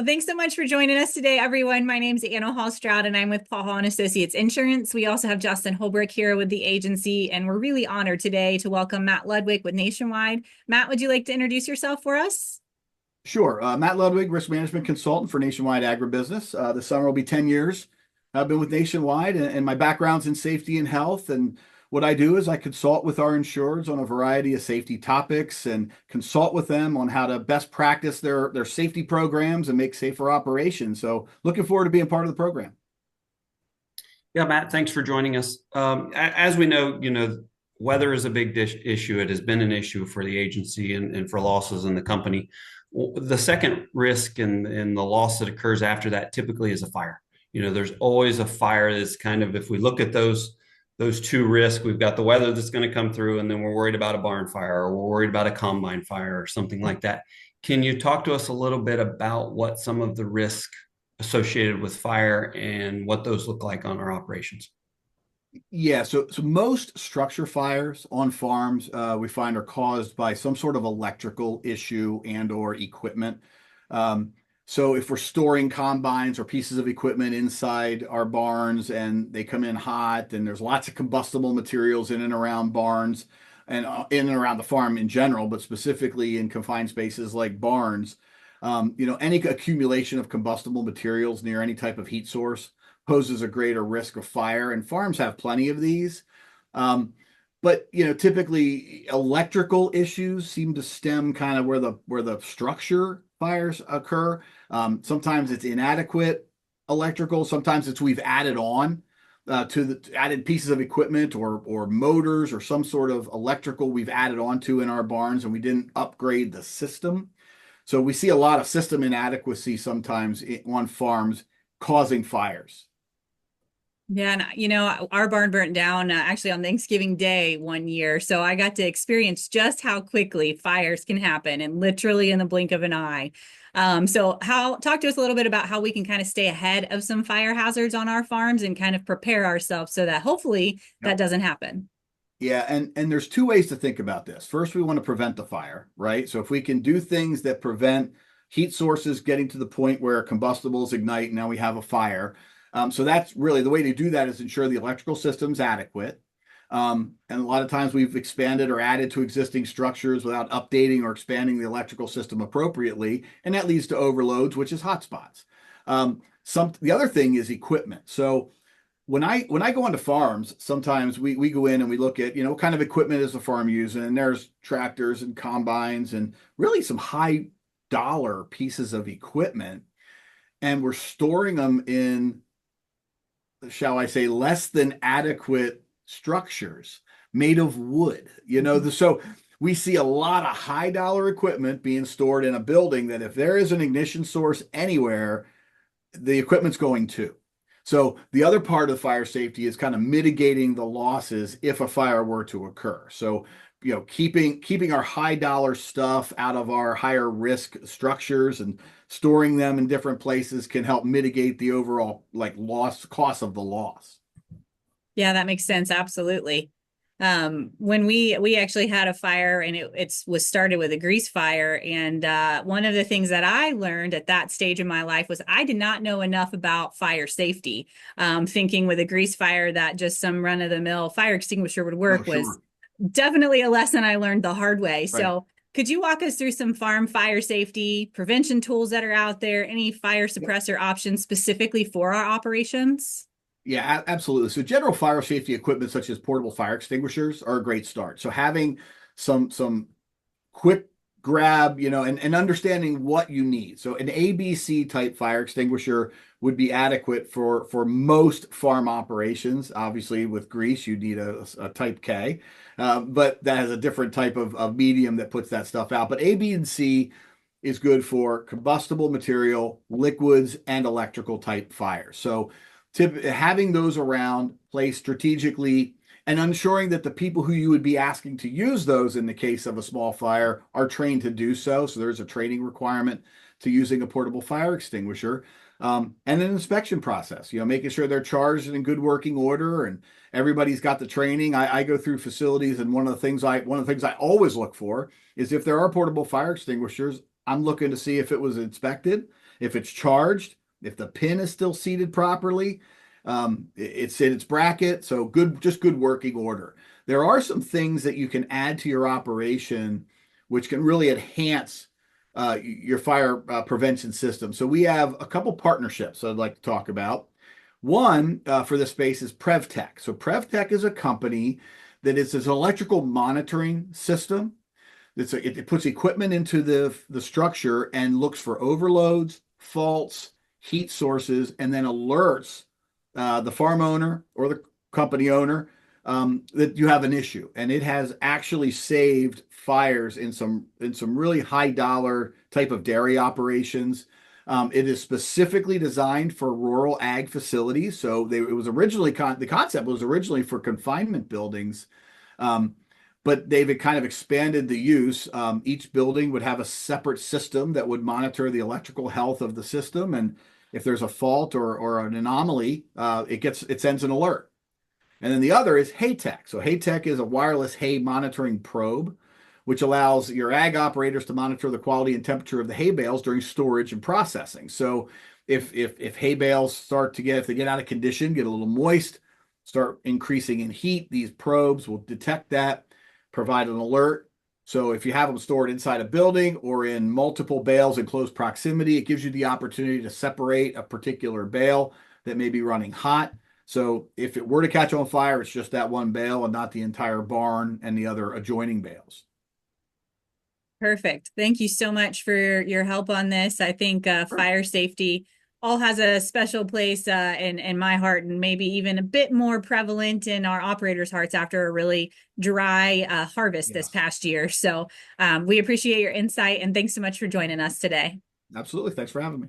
Well, thanks so much for joining us today, everyone. My name's Anna Hall Stroud, and I'm with Paul Hall and Associates Insurance. We also have Justin Holbrook here with the agency, and we're really honored today to welcome Matt Ludwig with Nationwide. Matt, would you like to introduce yourself for us? Sure. Matt Ludwig, risk management consultant for Nationwide Agribusiness. This summer will be 10 years. I've been with Nationwide, and my background's in safety and health. And what I do is I consult with our insureds on a variety of safety topics and consult with them on how to best practice their safety programs and make safer operations. So looking forward to being part of the program. Yeah, Matt, thanks for joining us. As we know, weather is a big issue. It has been an issue for the agency and for losses in the company. The second risk and the loss that occurs after that typically is a fire. There's always a fire that's kind of, if we look at those two risks, we've got the weather that's going to come through, and then we're worried about a barn fire, or we're worried about a combine fire or something like that. Can you talk to us a little bit about what some of the risk associated with fire and what those look like on our operations? Yeah, so most structure fires on farms we find are caused by some sort of electrical issue and or equipment. So if we're storing combines or pieces of equipment inside our barns and they come in hot, and there's lots of combustible materials in and around barns and in and around the farm in general, but specifically in confined spaces like barns, any accumulation of combustible materials near any type of heat source poses a greater risk of fire, and farms have plenty of these. But typically electrical issues seem to stem kind of where the structure fires occur. Sometimes it's inadequate electrical. Sometimes it's we've added on to the added pieces of equipment or motors or some sort of electrical we've added onto in our barns, and we didn't upgrade the system. So we see a lot of system inadequacy sometimes on farms causing fires. Yeah, and our barn burnt down actually on Thanksgiving Day one year. So I got to experience just how quickly fires can happen and literally in the blink of an eye. Talk to us a little bit about how we can kind of stay ahead of some fire hazards on our farms and kind of prepare ourselves so that hopefully that doesn't happen. Yeah, and there's two ways to think about this. First, we want to prevent the fire, right? So if we can do things that prevent heat sources getting to the point where combustibles ignite, now we have a fire. So that's really the way to do that, is ensure the electrical system's adequate. And a lot of times we've expanded or added to existing structures without updating or expanding the electrical system appropriately, and that leads to overloads, which is hotspots. The other thing is equipment. So when I go onto farms, sometimes we go in and we look at, what kind of equipment is the farm using, and there's tractors and combines and really some high dollar pieces of equipment, and we're storing them in, shall I say, less than adequate structures made of wood. So we see a lot of high dollar equipment being stored in a building that if there is an ignition source anywhere, the equipment's going to. So the other part of fire safety is kind of mitigating the losses if a fire were to occur. So keeping our high dollar stuff out of our higher risk structures and storing them in different places can help mitigate the overall cost of the loss. Yeah, that makes sense. Absolutely. When we actually had a fire, and it was started with a grease fire. And one of the things that I learned at that stage in my life was I did not know enough about fire safety. Thinking with a grease fire that just some run of the mill fire extinguisher would work was definitely a lesson I learned the hard way. Right. So could you walk us through some farm fire safety prevention tools that are out there, any fire suppressor options specifically for our operations? Yeah, absolutely. So general fire safety equipment such as portable fire extinguishers are a great start. So having some quick grab, and understanding what you need. So an ABC type fire extinguisher would be adequate for most farm operations. Obviously, with grease, you need a type K, but that has a different type of medium that puts that stuff out. But A, B, and C is good for combustible material, liquids, and electrical type fires. So having those around, placed strategically, and ensuring that the people who you would be asking to use those in the case of a small fire are trained to do so. So there's a training requirement to using a portable fire extinguisher, and an inspection process, making sure they're charged and in good working order and everybody's got the training. I go through facilities, and one of the things I always look for is if there are portable fire extinguishers, I'm looking to see if it was inspected if it's charged, if the pin is still seated properly, it's in its bracket. So good, just good working order. There are some things that you can add to your operation which can really enhance your fire prevention system. So we have a couple partnerships I'd like to talk about. One for the space is PrevTech. So PrevTech is a company that is an electrical monitoring system. It puts equipment into the structure and looks for overloads, faults, heat sources, and then alerts the farm owner or the company owner that you have an issue. And it has actually saved fires in some really high dollar type of dairy operations. It is specifically designed for rural ag facilities. So it was originally the concept was originally for confinement buildings. But they've kind of expanded the use. Each building would have a separate system that would monitor the electrical health of the system. And if there's a fault or an anomaly, it sends an alert. And then the other is Haytech. So Haytech is a wireless hay monitoring probe, which allows your ag operators to monitor the quality and temperature of the hay bales during storage and processing. So if hay bales if they get out of condition, get a little moist, start increasing in heat, these probes will detect that, provide an alert. So if you have them stored inside a building or in multiple bales in close proximity, it gives you the opportunity to separate a particular bale that may be running hot. So if it were to catch on fire, it's just that one bale and not the entire barn and the other adjoining bales. Perfect. Thank you so much for your help on this. I think fire safety all has a special place in my heart, and maybe even a bit more prevalent in our operators' hearts after a really dry harvest this past year. So we appreciate your insight, and thanks so much for joining us today. Absolutely. Thanks for having me.